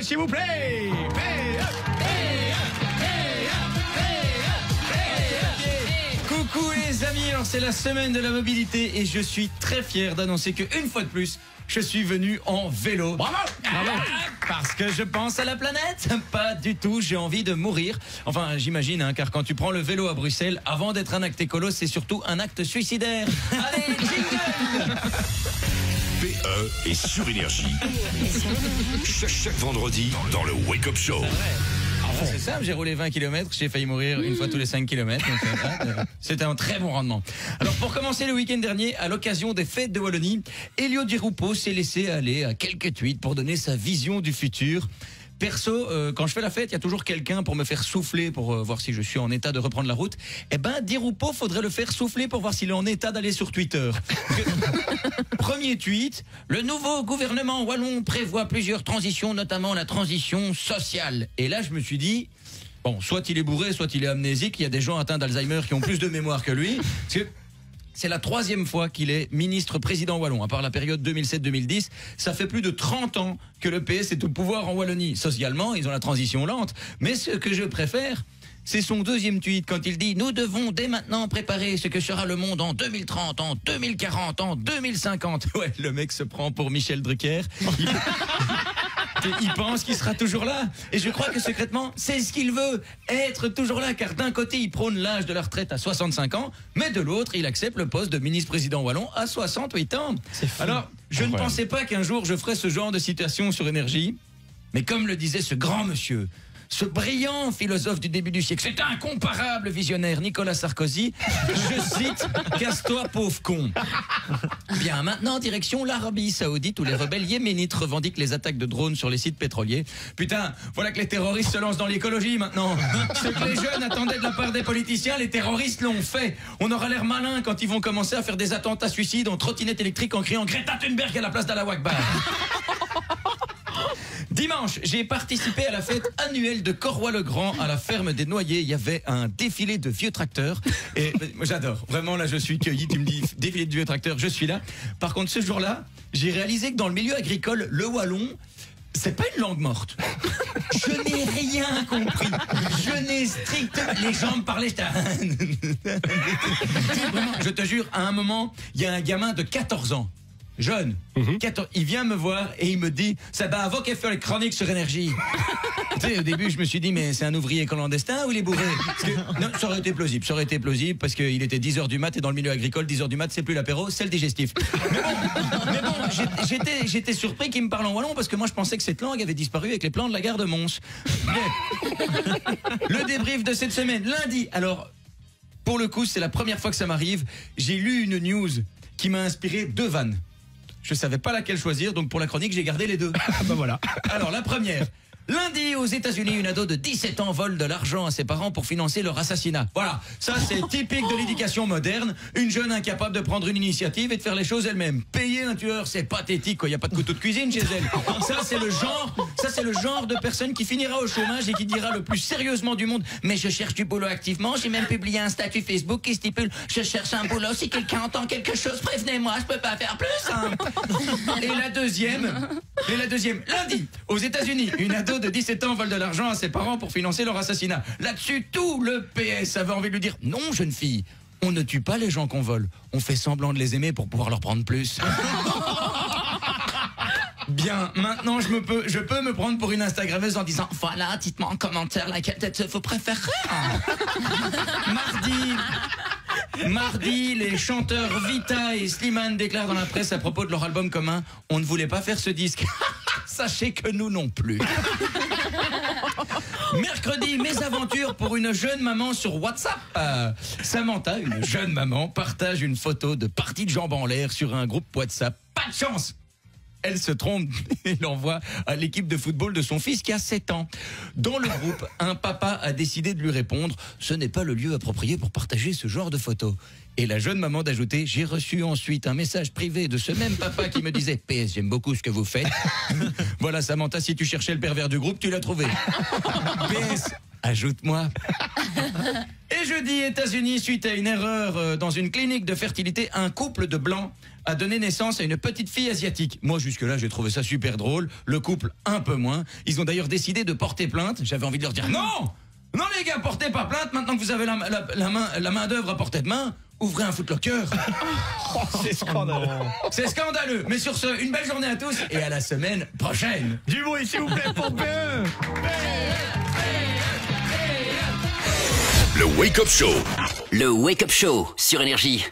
parole, s'il vous plaît. Coucou les amis, alors c'est la semaine de la mobilité et je suis très fier d'annoncer qu'une fois de plus, je suis venu en vélo. Bravo! Parce que je pense à la planète? Pas du tout, j'ai envie de mourir. Enfin, j'imagine, hein, car quand tu prends le vélo à Bruxelles, avant d'être un acte écolo, c'est surtout un acte suicidaire. Allez, jingle! PE est sur Énergie. Chaque vendredi dans le Wake Up Show. C'est simple, j'ai roulé 20 km, j'ai failli mourir une fois tous les 5 km. C'était un très bon rendement. Alors pour commencer le week-end dernier, à l'occasion des fêtes de Wallonie, Elio Di Rupo s'est laissé aller à quelques tweets pour donner sa vision du futur. Perso, quand je fais la fête, il y a toujours quelqu'un pour me faire souffler pour voir si je suis en état de reprendre la route. Eh ben, Di Rupo, faudrait le faire souffler pour voir s'il est en état d'aller sur Twitter. Premier tweet, le nouveau gouvernement wallon prévoit plusieurs transitions, notamment la transition sociale. Et là, je me suis dit, bon, soit il est bourré, soit il est amnésique. Il y a des gens atteints d'Alzheimer qui ont plus de mémoire que lui. Parce que c'est la 3e fois qu'il est ministre-président wallon. À part la période 2007-2010, ça fait plus de 30 ans que le PS est au pouvoir en Wallonie. Socialement, ils ont la transition lente. Mais ce que je préfère, c'est son deuxième tweet quand il dit « Nous devons dès maintenant préparer ce que sera le monde en 2030, en 2040, en 2050 ». Ouais, le mec se prend pour Michel Drucker. Il pense qu'il sera toujours là. Et je crois que secrètement, c'est ce qu'il veut, être toujours là. Car d'un côté, il prône l'âge de la retraite à 65 ans, mais de l'autre, il accepte le poste de ministre-président wallon à 68 ans. Alors, je ne pensais pas qu'un jour, je ferais ce genre de citation sur Énergie. Mais comme le disait ce grand monsieur, ce brillant philosophe du début du siècle, cet incomparable visionnaire Nicolas Sarkozy, je cite « Casse-toi, pauvre con ». Bien, maintenant, direction l'Arabie Saoudite où les rebelles yéménites revendiquent les attaques de drones sur les sites pétroliers. Putain, voilà que les terroristes se lancent dans l'écologie maintenant. Ce que les jeunes attendaient de la part des politiciens, les terroristes l'ont fait. On aura l'air malin quand ils vont commencer à faire des attentats suicides en trottinette électrique en criant « Greta Thunberg à la place d'Allah Akbar ». Dimanche, j'ai participé à la fête annuelle de Corroy-le-Grand à la ferme des Noyers. Il y avait un défilé de vieux tracteurs. Et moi, j'adore. Vraiment, là, je suis cueilli. Tu me dis défilé de vieux tracteurs, je suis là. Par contre, ce jour-là, j'ai réalisé que dans le milieu agricole, le wallon, c'est pas une langue morte. Je n'ai rien compris. Je n'ai strictement... Les gens me parlaient, Vraiment, je te jure, à un moment, il y a un gamin de 14 ans. Jeune, 14, il vient me voir et il me dit « Ça va avant qu'elle fait les chroniques sur Énergie ». Tu sais, au début, je me suis dit « Mais c'est un ouvrier clandestin ou il est bourré ?» Non, ça aurait été plausible parce qu'il était 10h du mat et dans le milieu agricole, 10h du mat, c'est plus l'apéro, c'est le digestif. Mais bon, j'étais surpris qu'il me parle en wallon parce que moi, je pensais que cette langue avait disparu avec les plans de la gare de Mons. Le débrief de cette semaine, lundi. Alors, pour le coup, c'est la première fois que ça m'arrive. J'ai lu une news qui m'a inspiré 2 vannes. Je savais pas laquelle choisir, donc pour la chronique, j'ai gardé les 2. Ben voilà. Alors, la première. Lundi, aux États-Unis, une ado de 17 ans vole de l'argent à ses parents pour financer leur assassinat. Voilà, ça c'est typique de l'éducation moderne. Une jeune incapable de prendre une initiative et de faire les choses elle-même. Payer un tueur, c'est pathétique, quoi. Il n'y a pas de couteau de cuisine chez elle. Ça c'est le genre de personne qui finira au chômage et qui dira le plus sérieusement du monde « Mais je cherche du boulot activement, j'ai même publié un statut Facebook qui stipule « Je cherche un boulot, si quelqu'un entend quelque chose, prévenez-moi, je peux pas faire plus hein. ». Et la deuxième, lundi, aux États-Unis, une ado de 17 ans vole de l'argent à ses parents pour financer leur assassinat. Là-dessus, tout le PS avait envie de lui dire « Non, jeune fille, on ne tue pas les gens qu'on vole. On fait semblant de les aimer pour pouvoir leur prendre plus. » Bien, maintenant je peux me prendre pour une Instagrammeuse en disant « Voilà, dites-moi en commentaire laquelle tête vous préférez. » Mardi, les chanteurs Vita et Slimane déclarent dans la presse à propos de leur album commun « On ne voulait pas faire ce disque. » Sachez que nous non plus. Mercredi, mésaventures pour une jeune maman sur WhatsApp. Samantha, une jeune maman, partage une photo de partie de jambes en l'air sur un groupe WhatsApp. Pas de chance! Elle se trompe et l'envoie à l'équipe de football de son fils qui a 7 ans. Dans le groupe, un papa a décidé de lui répondre « Ce n'est pas le lieu approprié pour partager ce genre de photos ». Et la jeune maman d'ajouter « J'ai reçu ensuite un message privé de ce même papa qui me disait « PS, j'aime beaucoup ce que vous faites. » Voilà Samantha, si tu cherchais le pervers du groupe, tu l'as trouvé. PS, ajoute-moi. Et jeudi, États-Unis, suite à une erreur dans une clinique de fertilité, un couple de blancs a donné naissance à une petite fille asiatique. Moi, jusque-là, j'ai trouvé ça super drôle. Le couple, un peu moins. Ils ont d'ailleurs décidé de porter plainte. J'avais envie de leur dire non! Non, les gars, portez pas plainte. Maintenant que vous avez la main d'œuvre à portée de main, ouvrez un footlocker. C'est scandaleux. C'est scandaleux. Mais sur ce, une belle journée à tous et à la semaine prochaine. Du bruit, s'il vous plaît, pour PE. Le Wake Up Show. Le Wake Up Show sur Énergie.